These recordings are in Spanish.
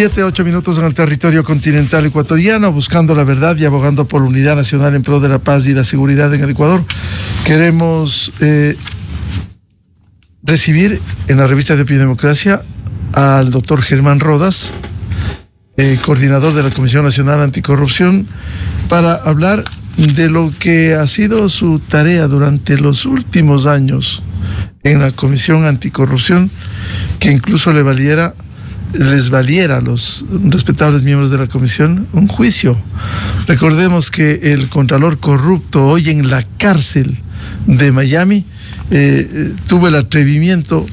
7, 8 minutos en el territorio continental ecuatoriano, buscando la verdad y abogando por la unidad nacional en pro de la paz y la seguridad en el Ecuador. Queremos recibir en la revista de Epidemocracia al doctor Germán Rodas, coordinador de la Comisión Nacional Anticorrupción, para hablar de lo que ha sido su tarea durante los últimos años en la Comisión Anticorrupción, que incluso les valiera a los respetables miembros de la comisión un juicio. Recordemos que el contralor corrupto hoy en la cárcel de Miami tuvo el atrevimiento,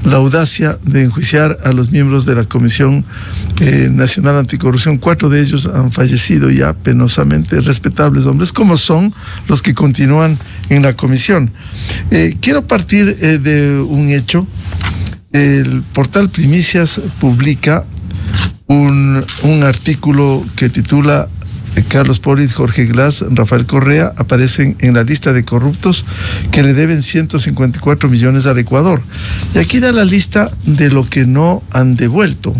la audacia de enjuiciar a los miembros de la Comisión Nacional Anticorrupción. 4 de ellos han fallecido ya penosamente, respetables hombres, como son los que continúan en la comisión. Quiero partir de un hecho. El portal Primicias publica un artículo que titula Carlos Porridge, Jorge Glass, Rafael Correa aparecen en la lista de corruptos que le deben 154 millones al Ecuador. Y aquí da la lista de lo que no han devuelto.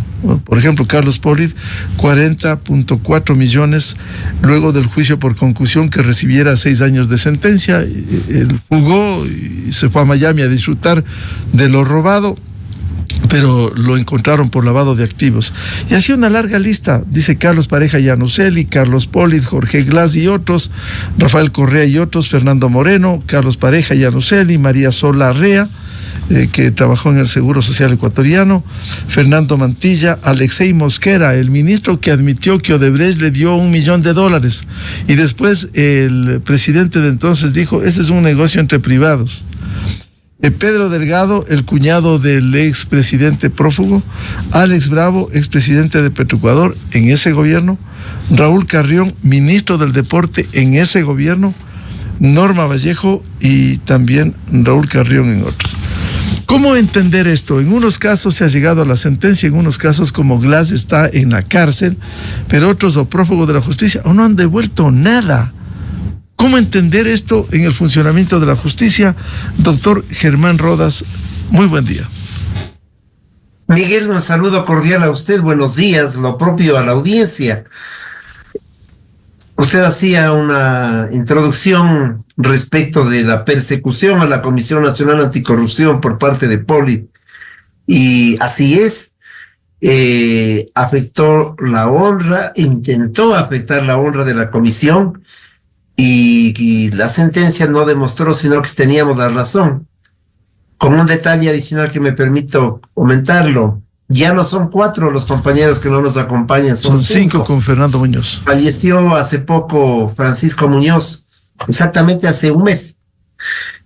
Por ejemplo, Carlos Porridge, 40.4 millones luego del juicio por concusión que recibiera 6 años de sentencia. Él fugó y se fue a Miami a disfrutar de lo robado, pero lo encontraron por lavado de activos. Y así una larga lista, dice Carlos Pareja Llanuselli, Carlos Porridge, Jorge Glass y otros, Rafael Correa y otros, Fernando Moreno, Carlos Pareja Llanuselli, María Sola Arrea, que trabajó en el Seguro Social Ecuatoriano, Fernando Mantilla, Alexei Mosquera, el ministro que admitió que Odebrecht le dio $1 millón, y después el presidente de entonces dijo, ese es un negocio entre privados. Pedro Delgado, el cuñado del expresidente prófugo, Alex Bravo, expresidente de Petroecuador en ese gobierno, Raúl Carrión, ministro del Deporte en ese gobierno, Norma Vallejo y también Raúl Carrión en otros. ¿Cómo entender esto? En unos casos se ha llegado a la sentencia, en unos casos como Glass está en la cárcel, pero otros o prófugos de la justicia o no han devuelto nada. ¿Cómo entender esto en el funcionamiento de la justicia? Doctor Germán Rodas, muy buen día. Miguel, un saludo cordial a usted, buenos días, lo propio a la audiencia. Usted hacía una introducción respecto de la persecución a la Comisión Nacional Anticorrupción por parte de Porridge, y así es, afectó la honra, intentó afectar la honra de la comisión, y la sentencia no demostró sino que teníamos la razón. Con un detalle adicional que me permito comentarlo, ya no son 4 los compañeros que no nos acompañan, son 5 con Fernando Muñoz. Falleció hace poco Francisco Muñoz, exactamente hace un mes,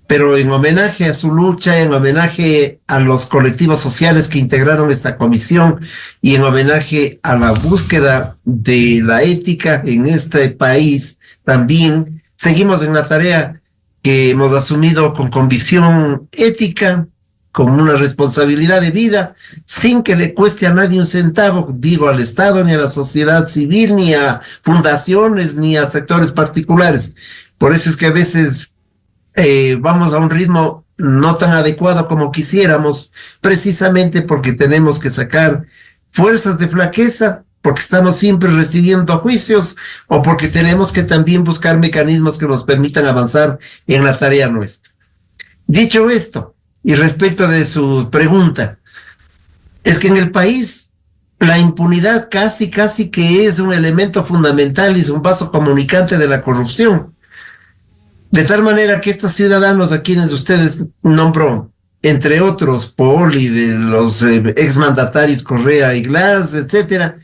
pero en homenaje a su lucha, en homenaje a los colectivos sociales que integraron esta comisión y en homenaje a la búsqueda de la ética en este país, también seguimos en la tarea que hemos asumido con convicción ética, con una responsabilidad de vida, sin que le cueste a nadie un centavo, digo al Estado, ni a la sociedad civil, ni a fundaciones, ni a sectores particulares. Por eso es que a veces vamos a un ritmo no tan adecuado como quisiéramos, precisamente porque tenemos que sacar fuerzas de flaqueza, porque estamos siempre recibiendo juicios, o porque tenemos que también buscar mecanismos que nos permitan avanzar en la tarea nuestra. Dicho esto, y respecto de su pregunta, es que en el país la impunidad casi que es un elemento fundamental y es un vaso comunicante de la corrupción. De tal manera que estos ciudadanos a quienes ustedes nombró, entre otros, Porridge, de los exmandatarios Correa y Glass, etcétera,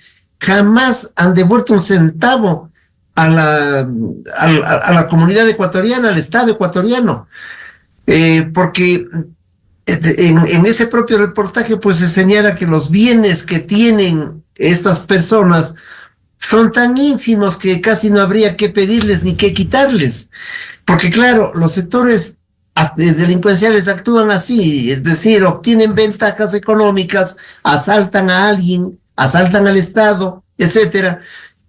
jamás han devuelto un centavo a la comunidad ecuatoriana, al Estado ecuatoriano, porque en ese propio reportaje pues se señala que los bienes que tienen estas personas son tan ínfimos que casi no habría que pedirles ni que quitarles, porque claro, los sectores delincuenciales actúan así, es decir, obtienen ventajas económicas, asaltan a alguien, asaltan al Estado, etcétera,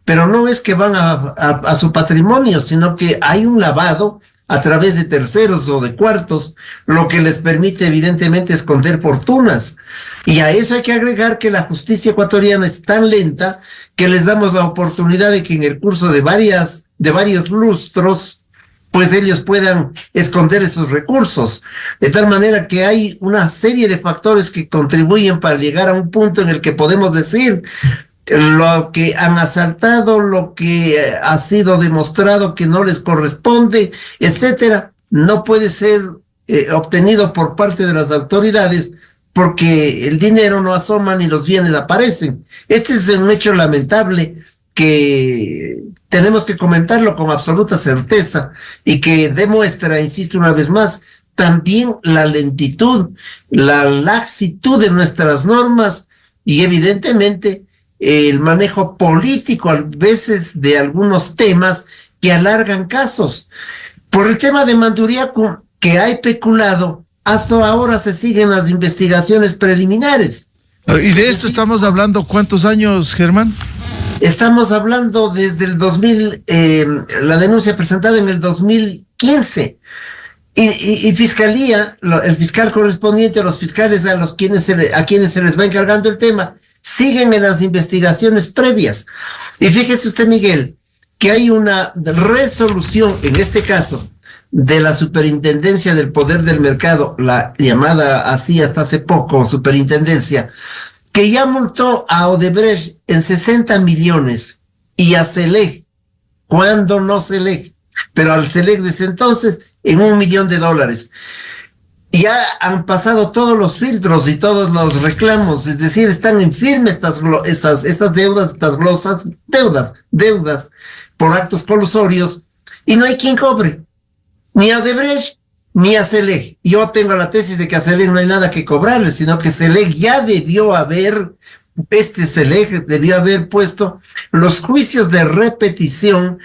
pero no es que van a su patrimonio, sino que hay un lavado a través de terceros o de cuartos, lo que les permite evidentemente esconder fortunas. Y a eso hay que agregar que la justicia ecuatoriana es tan lenta que les damos la oportunidad de que en el curso de varios lustros, pues ellos puedan esconder esos recursos. De tal manera que hay una serie de factores que contribuyen para llegar a un punto en el que podemos decir lo que han asaltado, lo que ha sido demostrado que no les corresponde, etcétera, no puede ser obtenido por parte de las autoridades porque el dinero no asoma ni los bienes aparecen. Este es un hecho lamentable que tenemos que comentarlo con absoluta certeza y que demuestra, insisto una vez más, también la lentitud, la laxitud de nuestras normas y evidentemente el manejo político a veces de algunos temas que alargan casos. Por el tema de Manduriaco, que ha especulado, hasta ahora se siguen las investigaciones preliminares. ¿Y de esto estamos hablando cuántos años, Germán? Estamos hablando desde el 2000, la denuncia presentada en el 2015. Y Fiscalía, el fiscal correspondiente, los fiscales a quienes se les va encargando el tema, siguen en las investigaciones previas. Y fíjese usted, Miguel, que hay una resolución, en este caso, de la Superintendencia del Poder del Mercado, la llamada así hasta hace poco Superintendencia, que ya multó a Odebrecht en 60 millones y a Selec, cuando no Selec, pero al Selec desde entonces en $1 millón. Ya han pasado todos los filtros y todos los reclamos, es decir, están en firme estas deudas, estas glosas, deudas por actos colusorios, y no hay quien cobre, ni a Odebrecht ni a Selec. Yo tengo la tesis de que a Selec no hay nada que cobrarle, sino que Selec ya debió haber puesto los juicios de repetición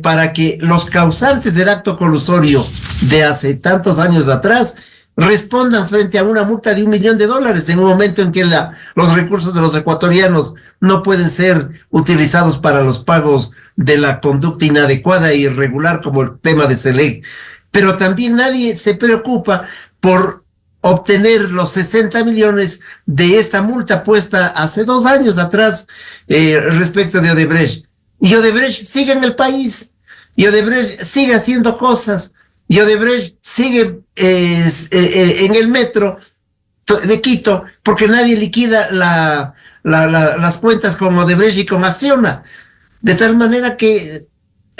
para que los causantes del acto colusorio de hace tantos años atrás respondan frente a una multa de $1 millón en un momento en que los recursos de los ecuatorianos no pueden ser utilizados para los pagos de la conducta inadecuada e irregular como el tema de Selec. Pero también nadie se preocupa por obtener los 60 millones de esta multa puesta hace 2 años atrás respecto de Odebrecht. Y Odebrecht sigue en el país, y Odebrecht sigue haciendo cosas, y Odebrecht sigue en el metro de Quito, porque nadie liquida las cuentas con Odebrecht y con Acciona. De tal manera que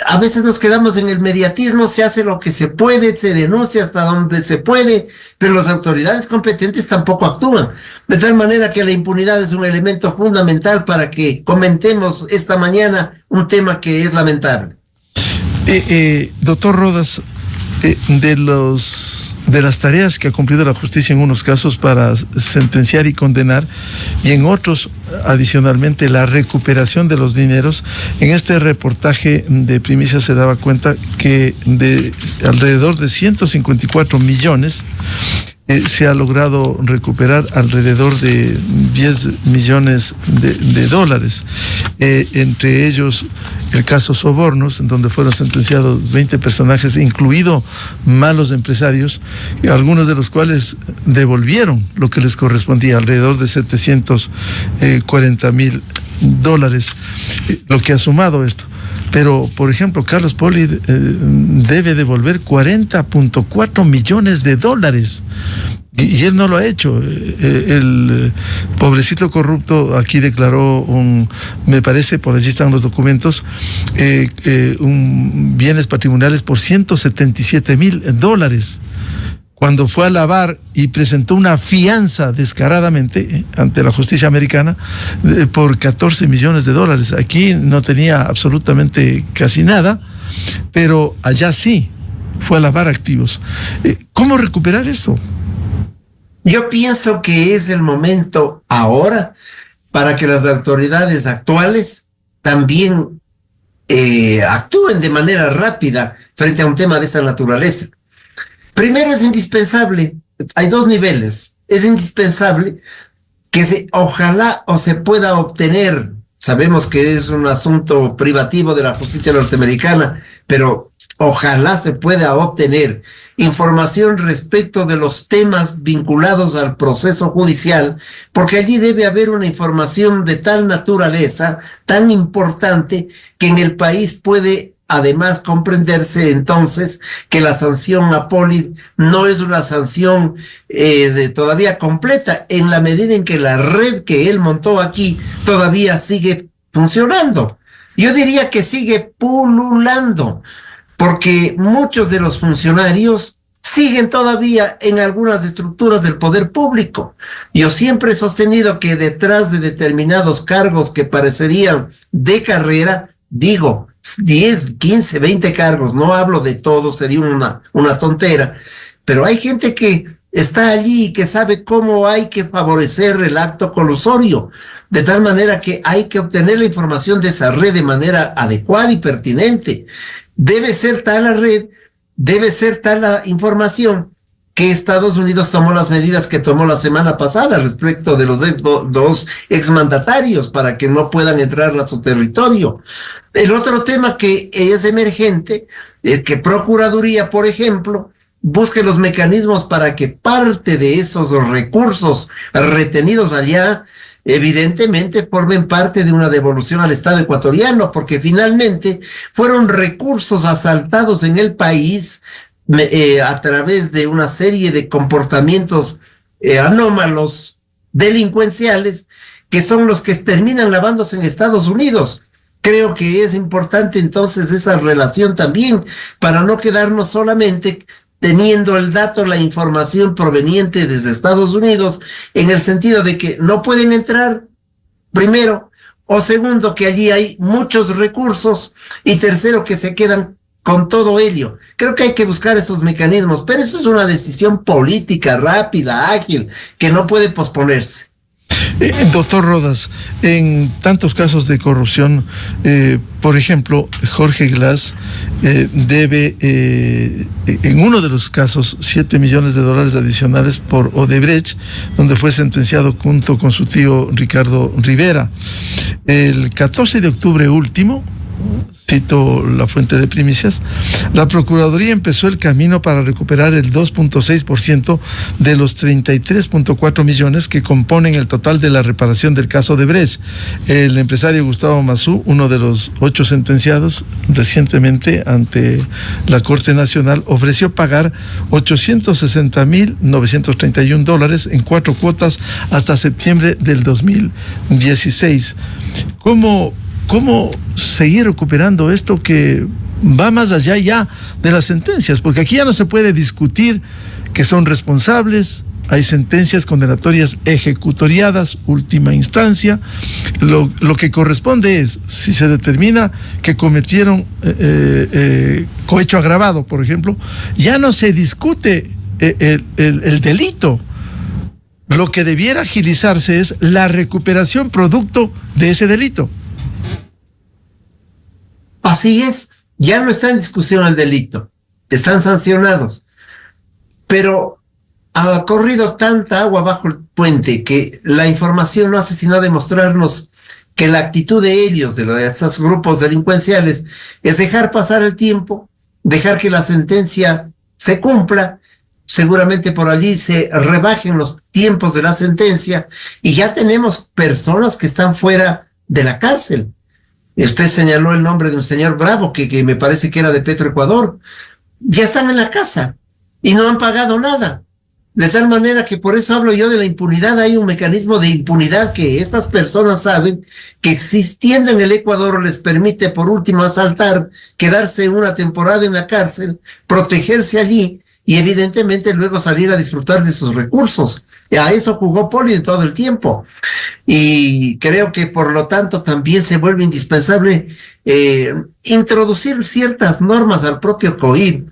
a veces nos quedamos en el mediatismo, se hace lo que se puede, se denuncia hasta donde se puede, pero las autoridades competentes tampoco actúan. De tal manera que la impunidad es un elemento fundamental para que comentemos esta mañana un tema que es lamentable. Doctor Rodas, de las tareas que ha cumplido la justicia en unos casos para sentenciar y condenar, y en otros, adicionalmente, la recuperación de los dineros. En este reportaje de Primicia se daba cuenta que de alrededor de 154 millones se ha logrado recuperar alrededor de 10 millones de dólares. Entre ellos el caso Sobornos, en donde fueron sentenciados 20 personajes, incluido malos empresarios, algunos de los cuales devolvieron lo que les correspondía, alrededor de 740,000 dólares, lo que ha sumado esto. Pero, por ejemplo, Carlos Poli debe devolver 40.4 millones de dólares. Y él no lo ha hecho. El pobrecito corrupto aquí declaró me parece, por allí están los documentos, bienes patrimoniales por 177,000 dólares. Cuando fue a lavar y presentó una fianza descaradamente ante la justicia americana por 14 millones de dólares. Aquí no tenía absolutamente casi nada, pero allá sí fue a lavar activos. ¿Cómo recuperar eso? Yo pienso que es el momento ahora para que las autoridades actuales también actúen de manera rápida frente a un tema de esta naturaleza. Primero, es indispensable, hay 2 niveles, es indispensable que ojalá se pueda obtener, sabemos que es un asunto privativo de la justicia norteamericana, pero ojalá se pueda obtener información respecto de los temas vinculados al proceso judicial, porque allí debe haber una información de tal naturaleza, tan importante, que en el país puede además comprenderse entonces que la sanción a Poli no es una sanción todavía completa, en la medida en que la red que él montó aquí todavía sigue funcionando. Yo diría que sigue pululando, porque muchos de los funcionarios siguen todavía en algunas estructuras del poder público. Yo siempre he sostenido que detrás de determinados cargos que parecerían de carrera, digo, 10, 15, 20 cargos, no hablo de todos, sería una tontera, pero hay gente que está allí y que sabe cómo hay que favorecer el acto colusorio, de tal manera que hay que obtener la información de esa red de manera adecuada y pertinente. Debe ser tal la red, debe ser tal la información, que Estados Unidos tomó las medidas que tomó la semana pasada respecto de los dos exmandatarios para que no puedan entrar a su territorio. El otro tema que es emergente es que Procuraduría, por ejemplo, busque los mecanismos para que parte de esos recursos retenidos allá evidentemente formen parte de una devolución al Estado ecuatoriano, porque finalmente fueron recursos asaltados en el país a través de una serie de comportamientos anómalos, delincuenciales, que son los que terminan lavándose en Estados Unidos. Creo que es importante entonces esa relación también, para no quedarnos solamente teniendo el dato, la información proveniente desde Estados Unidos, en el sentido de que no pueden entrar, primero, o segundo, que allí hay muchos recursos, y tercero, que se quedan con todo ello. Creo que hay que buscar esos mecanismos, pero eso es una decisión política rápida, ágil, que no puede posponerse. Doctor Rodas, en tantos casos de corrupción, por ejemplo, Jorge Glass debe, en uno de los casos, $7 millones adicionales por Odebrecht, donde fue sentenciado junto con su tío Ricardo Rivera. El 14 de octubre último, cito la fuente de primicias, la Procuraduría empezó el camino para recuperar el 2.6% de los 33.4 millones que componen el total de la reparación del caso de Odebrecht. El empresario Gustavo Mazú, uno de los 8 sentenciados recientemente ante la Corte Nacional, ofreció pagar $860.931 en 4 cuotas hasta septiembre del 2016. ¿Cómo seguir recuperando esto que va más allá ya de las sentencias? Porque aquí ya no se puede discutir que son responsables, hay sentencias condenatorias ejecutoriadas, última instancia. Lo que corresponde es, si se determina que cometieron cohecho agravado, por ejemplo, ya no se discute el delito. Lo que debiera agilizarse es la recuperación producto de ese delito. Así es, ya no está en discusión el delito, están sancionados, pero ha corrido tanta agua bajo el puente que la información no hace sino demostrarnos que la actitud de ellos, de estos grupos delincuenciales, es dejar pasar el tiempo, dejar que la sentencia se cumpla, seguramente por allí se rebajen los tiempos de la sentencia y ya tenemos personas que están fuera de la cárcel. Usted señaló el nombre de un señor Bravo, que me parece que era de Petroecuador. Ya están en la casa y no han pagado nada. De tal manera que por eso hablo yo de la impunidad. Hay un mecanismo de impunidad que estas personas saben que existiendo en el Ecuador les permite por último asaltar, quedarse una temporada en la cárcel, protegerse allí y evidentemente luego salir a disfrutar de sus recursos. A eso jugó Poli en todo el tiempo. Y creo que por lo tanto también se vuelve indispensable introducir ciertas normas al propio COIP,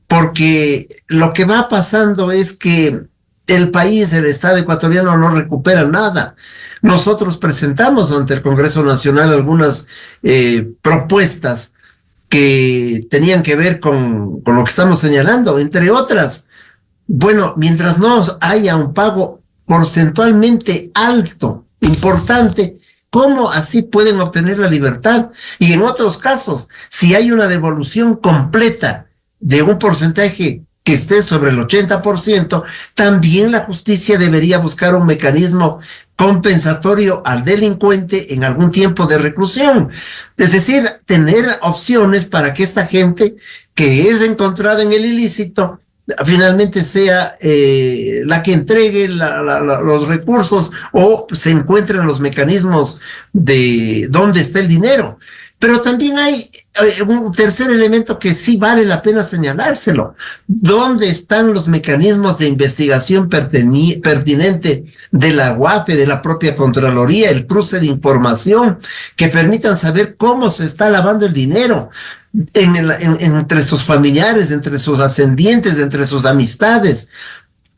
porque lo que va pasando es que el país, el Estado ecuatoriano no recupera nada. Nosotros presentamos ante el Congreso Nacional algunas propuestas que tenían que ver con lo que estamos señalando, entre otras. Bueno, mientras no haya un pago porcentualmente alto, importante, ¿Cómo así pueden obtener la libertad? Y en otros casos, si hay una devolución completa de un porcentaje que esté sobre el 80%, también la justicia debería buscar un mecanismo compensatorio al delincuente en algún tiempo de reclusión. Es decir, tener opciones para que esta gente que es encontrada en el ilícito finalmente sea la que entregue los recursos o se encuentren los mecanismos de dónde está el dinero. Pero también hay un tercer elemento que sí vale la pena señalárselo. ¿Dónde están los mecanismos de investigación pertinente de la UAPE, de la propia Contraloría, el cruce de información que permitan saber cómo se está lavando el dinero entre sus familiares, entre sus ascendientes, entre sus amistades?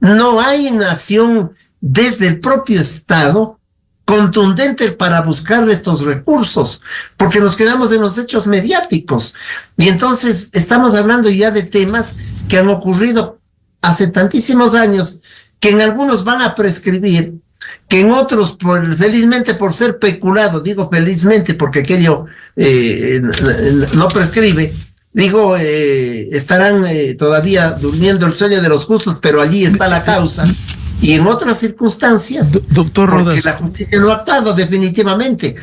No hay una acción desde el propio Estado contundente para buscar estos recursos, porque nos quedamos en los hechos mediáticos. Y entonces estamos hablando ya de temas que han ocurrido hace tantísimos años, que en algunos van a prescribir, que en otros, felizmente por ser peculado, digo felizmente porque aquello no prescribe, digo, estarán todavía durmiendo el sueño de los justos, pero allí está la causa. Y en otras circunstancias, doctor Rodas, porque la justicia no ha actuado definitivamente.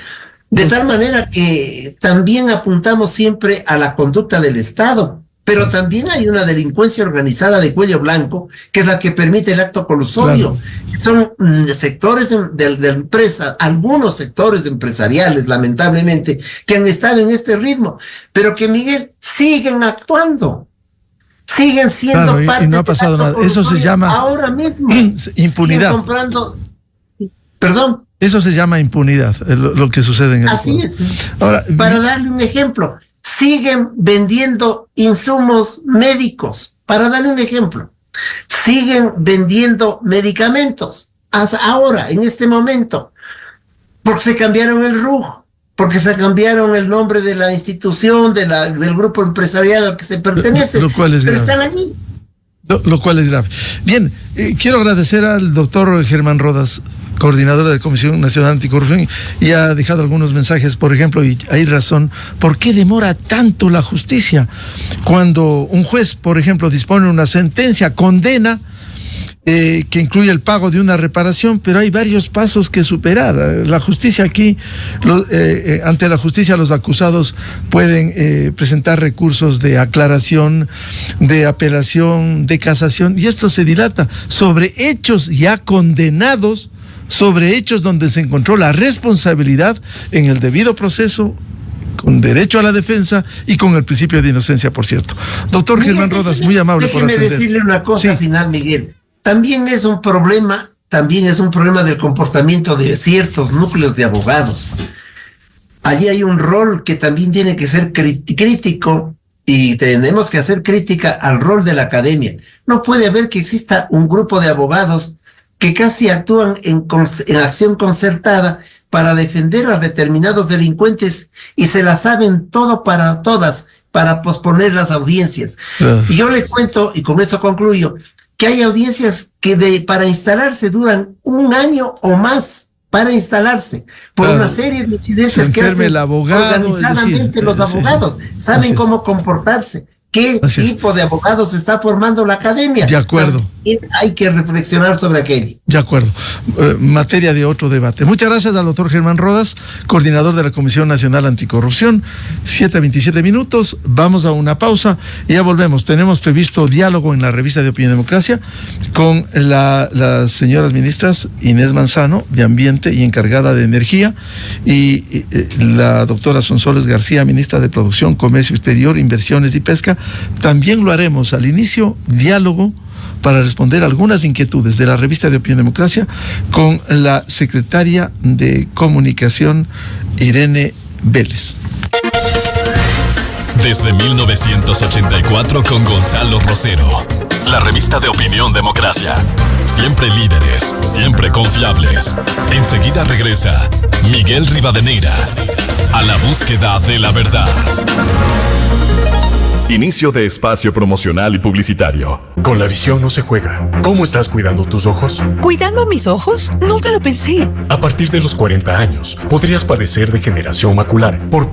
De tal manera que también apuntamos siempre a la conducta del Estado, pero también hay una delincuencia organizada de cuello blanco, que es la que permite el acto colusorio. Claro. Son sectores de empresa, algunos sectores empresariales, lamentablemente, que han estado en este ritmo, pero que, Miguel, siguen actuando. Siguen siendo parte y no ha pasado nada. Eso se llama ahora mismo impunidad. Perdón. Eso se llama impunidad, lo que sucede en el Así Ecuador. es. Ahora, para darle un ejemplo, siguen vendiendo insumos médicos. Para darle un ejemplo, siguen vendiendo medicamentos. Hasta ahora, en este momento, porque se cambiaron el RUJ, porque se cambiaron el nombre de la institución, del grupo empresarial al que se pertenece, pero están allí. Lo cual es grave. Bien, quiero agradecer al doctor Germán Rodas, coordinador de la Comisión Nacional Anticorrupción, y ha dejado algunos mensajes, por ejemplo, y hay razón, ¿por qué demora tanto la justicia? Cuando un juez, por ejemplo, dispone una sentencia, condena, que incluye el pago de una reparación, pero hay varios pasos que superar. La justicia aquí, ante la justicia los acusados pueden presentar recursos de aclaración, de apelación, de casación, y esto se dilata sobre hechos ya condenados, sobre hechos donde se encontró la responsabilidad en el debido proceso, con derecho a la defensa y con el principio de inocencia, por cierto. Doctor Germán Rodas, muy amable por atender. Déjeme decirle una cosa final, Miguel. También es un problema del comportamiento de ciertos núcleos de abogados. Allí hay un rol que también tiene que ser crítico, y tenemos que hacer crítica al rol de la academia. No puede haber que exista un grupo de abogados que casi actúan en acción concertada para defender a determinados delincuentes y se la saben todo para todas, para posponer las audiencias. Y yo le cuento, y con esto concluyo, que hay audiencias que para instalarse duran 1 año o más para instalarse, por una serie de incidencias que hacen el abogado, organizadamente los abogados. Saben cómo comportarse. ¿Qué tipo de abogados está formando la academia? De acuerdo. También hay que reflexionar sobre aquello. De acuerdo. Materia de otro debate. Muchas gracias al doctor Germán Rodas, coordinador de la Comisión Nacional Anticorrupción. 7:27 minutos. Vamos a una pausa y ya volvemos. Tenemos previsto diálogo en la revista de Opinión y Democracia con las señoras ministras Inés Manzano, de Ambiente y encargada de Energía, y la doctora Sonsoles García, ministra de Producción, Comercio Exterior, Inversiones y Pesca. También lo haremos al inicio, diálogo para responder algunas inquietudes de la revista de Opinión y Democracia con la secretaria de Comunicación, Irene Vélez. Desde 1984 con Gonzalo Rosero. La revista de Opinión Democracia. Siempre líderes, siempre confiables. Enseguida regresa Miguel Rivadeneira a la búsqueda de la verdad. Inicio de espacio promocional y publicitario. Con la visión no se juega. ¿Cómo estás cuidando tus ojos? ¿Cuidando mis ojos? Nunca lo pensé. A partir de los 40 años, podrías padecer degeneración macular por